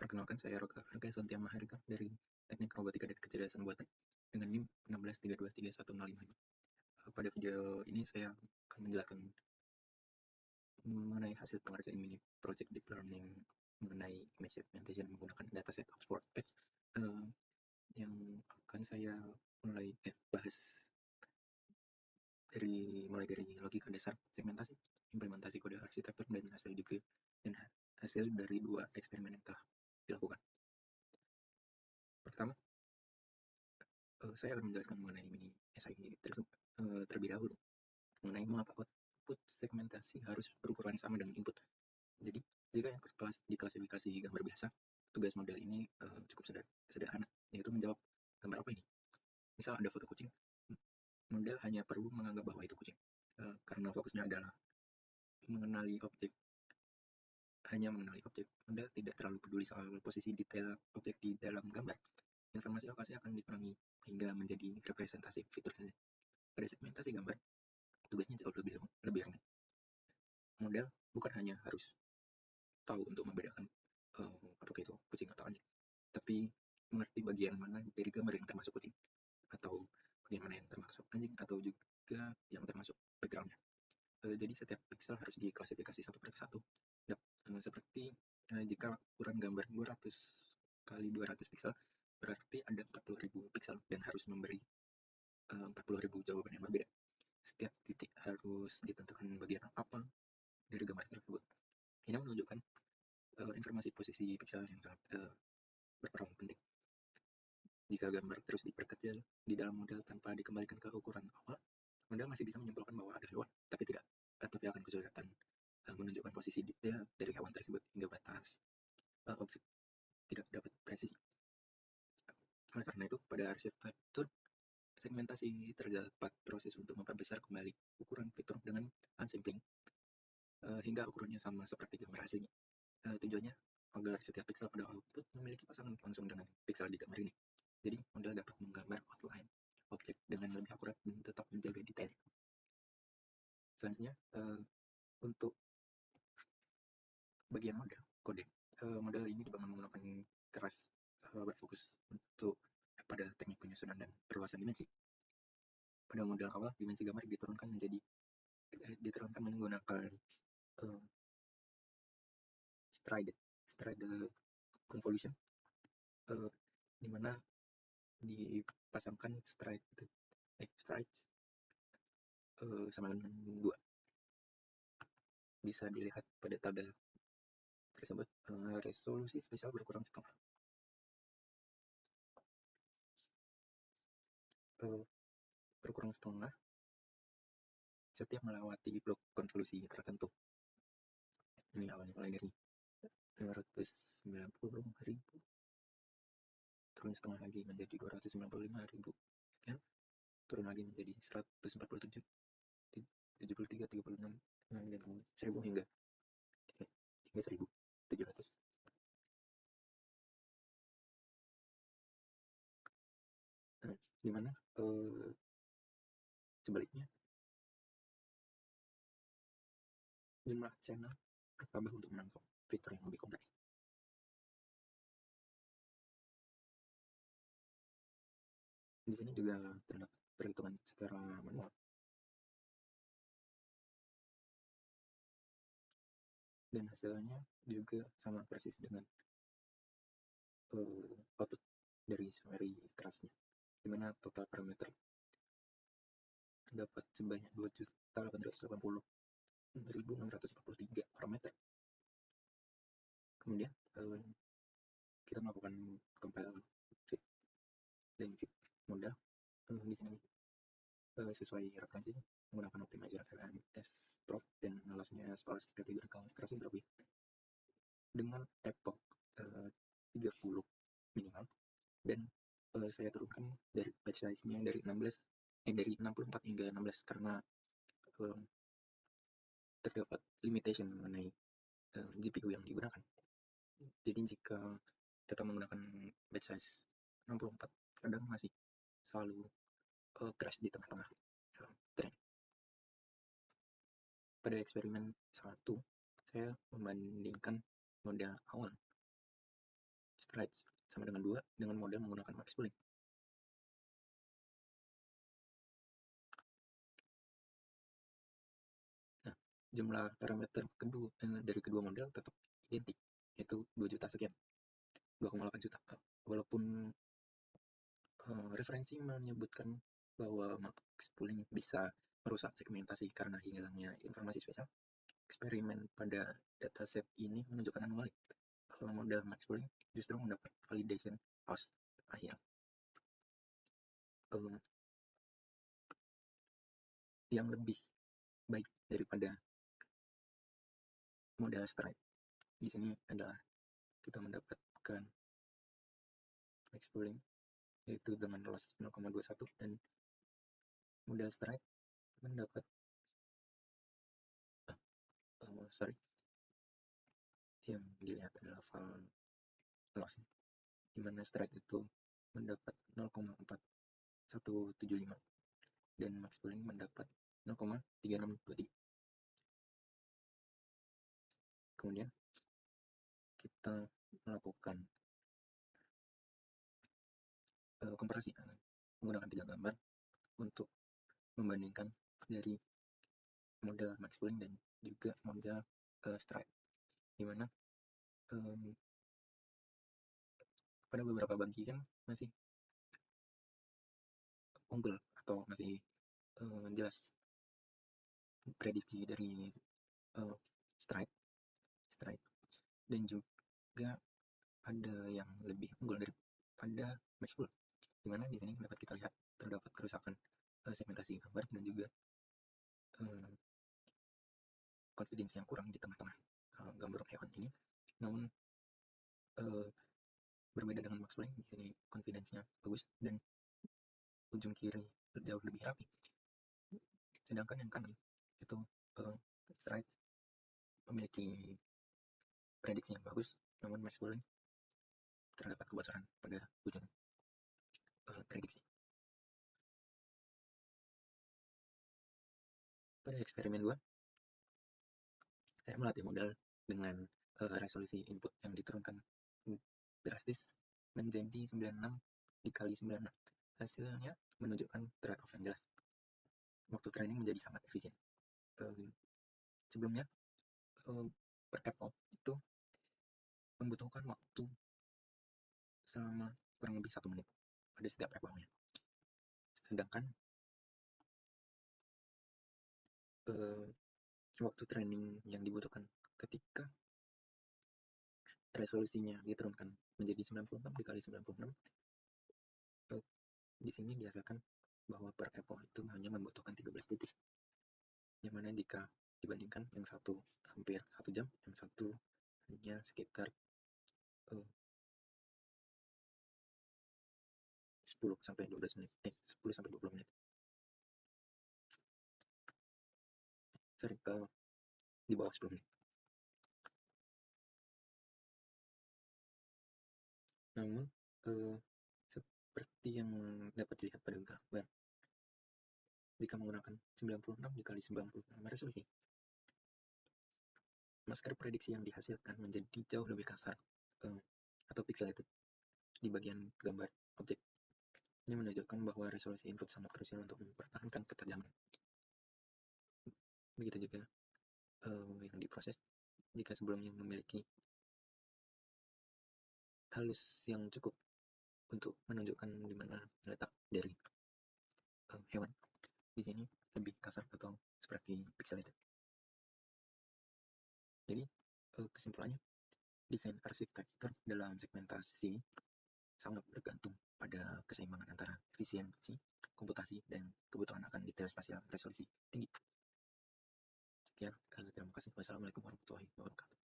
Perkenalkan, saya Roga Santia Maharika dari Teknik Robotika dan Kecerdasan Buatan dengan NIM 16323105. Pada video ini saya akan menjelaskan mengenai hasil pengerjaan mini project deep learning mengenai image segmentation menggunakan dataset Oxford Page yang akan saya bahas mulai dari logika dasar segmentasi, implementasi kode arsitektur, dan hasil dari 2 eksperimen yang telah dilakukan. Pertama, saya akan menjelaskan mengenai mini SI terlebih dahulu, mengenai mengapa output segmentasi harus berukuran sama dengan input. Jadi, jika yang diklasifikasi gambar biasa, tugas model ini cukup sederhana, yaitu menjawab gambar apa ini. Misal ada foto kucing, model hanya perlu menganggap bahwa itu kucing, karena fokusnya adalah mengenali objek. Model tidak terlalu peduli soal posisi detail objek di dalam gambar. Informasi lokasi akan dikurangi hingga menjadi representasi fitur saja. Pada segmentasi gambar, tugasnya jauh lebih rumit. Model bukan hanya harus tahu untuk membedakan apakah itu kucing atau anjing, tapi mengerti bagian mana dari gambar yang termasuk kucing, atau bagian mana yang termasuk anjing, atau juga yang termasuk backgroundnya. Jadi setiap pixel harus diklasifikasi satu per satu. Seperti jika ukuran gambar 200 kali 200 pixel, berarti ada 40.000 pixel dan harus memberi 40.000 jawaban yang berbeda. Setiap titik harus ditentukan bagian apa dari gambar tersebut. Ini menunjukkan informasi posisi pixel yang sangat berperan penting. Jika gambar terus diperkecil di dalam model tanpa dikembalikan ke ukuran awal, model masih bisa menyimpulkan bahwa ada hewan, tapi akan kesulitan menunjukkan posisi detail dari hewan tersebut hingga batas objek tidak dapat presisi. Oleh karena itu, pada arsitektur segmentasi terdapat proses untuk memperbesar kembali ukuran fitur dengan unsampling hingga ukurannya sama seperti gambar aslinya. Tujuannya agar setiap pixel pada output memiliki pasangan langsung dengan pixel di gambar ini. Jadi, model dapat menggambar outline objek dengan lebih akurat dan tetap menjaga detail. Selanjutnya, untuk bagian kode, model ini dibangun menggunakan keras berfokus pada teknik penyusunan dan perluasan dimensi. Pada model awal, dimensi gambar diturunkan menggunakan stride convolution, di mana dipasangkan strides sama dengan 2. Bisa dilihat pada tabel tersebut. Resolusi spesial berkurang setengah. Berkurang setengah setiap melewati blok konvolusi tertentu. Ini awalnya mulai dari 590.000, turun setengah lagi menjadi 295.000 sekian, turun lagi menjadi 147, 73, 36, dan 1000 hingga 1700. Di mana sebaliknya jumlah channel bertambah untuk menangkap fitur yang lebih kompleks. Di sini juga terdapat perhitungan secara manual. Dan hasilnya juga sama persis dengan output dari summary kerasnya, di mana total parameter terdapat sebanyak 2.880.643 parameter. Kemudian kita melakukan compile fit dan fit model di sini sesuai referensi menggunakan optimizer LMS-Proc dan alasnya sparse categorical cross-interview dengan epoch 30 minimal, dan saya turunkan dari batch size-nya dari 64 hingga 16 karena terdapat limitation mengenai GPU yang digunakan. Jadi jika kita menggunakan batch size 64, kadang masih selalu crash di tengah-tengah trend. Pada eksperimen 1, saya membandingkan model awal strides sama dengan 2 dengan model menggunakan max pooling. Nah, jumlah parameter dari kedua model tetap identik, yaitu 2 juta sekian, 2,8 juta. Walaupun referensi menyebutkan bahwa max pooling bisa merusak segmentasi karena hilangnya informasi spesial, eksperimen pada dataset ini menunjukkan anomali. Model max pooling justru mendapat validation loss akhir yang lebih baik daripada model stride. Di sini adalah kita mendapatkan max pooling yaitu dengan loss 0,21 dan model stride mendapat yang dilihat adalah val loss, di mana stride itu mendapat 0,4175 dan max pooling mendapat 0,3623. Kemudian kita melakukan komparasi menggunakan 3 gambar untuk membandingkan dari model max pooling dan juga model stride, di mana pada beberapa bagian masih unggul atau masih jelas prediksi dari stride dan juga ada yang lebih unggul daripada max pooling, di mana di sini dapat kita lihat terdapat kerusakan segmentasi gambar dan juga confidence yang kurang di tengah-tengah gambar hewan ini. Namun berbeda dengan max pooling, di sini confidence-nya bagus dan ujung kiri jauh lebih rapi, sedangkan yang kanan itu stride memiliki prediksi yang bagus, namun max pooling terdapat kebocoran pada ujung prediksi. Pada eksperimen 2, saya melatih model dengan resolusi input yang diturunkan drastis menjadi 96 dikali 96. Hasilnya menunjukkan trade-off yang jelas. Waktu training menjadi sangat efisien. Sebelumnya, per apple itu membutuhkan waktu selama kurang lebih 1 menit pada setiap apple-nya. Sedangkan waktu training yang dibutuhkan ketika resolusinya diturunkan menjadi 96 dikali 96, di sini dihasilkan bahwa per apple itu hanya membutuhkan 13 detik, yang mana jika dibandingkan yang satu hampir 1 jam, yang satu hanya sekitar 10 sampai 12 menit, 10 sampai 20 menit. Di bawah 10 menit. Namun seperti yang dapat dilihat pada gambar, jika menggunakan 96 dikali 96 resolusi, masker prediksi yang dihasilkan menjadi jauh lebih kasar atau pixelated di bagian gambar objek. Ini menunjukkan bahwa resolusi input sangat krusial untuk mempertahankan ketajaman. Begitu juga yang diproses. Jika sebelumnya memiliki halus yang cukup untuk menunjukkan di mana letak dari hewan, di sini lebih kasar atau seperti pixelated. Jadi kesimpulannya, desain arsitektur dalam segmentasi sangat bergantung pada keseimbangan antara efisiensi komputasi dan kebutuhan akan detail spasial resolusi tinggi. Sekian, terima kasih. Wassalamualaikum warahmatullahi wabarakatuh.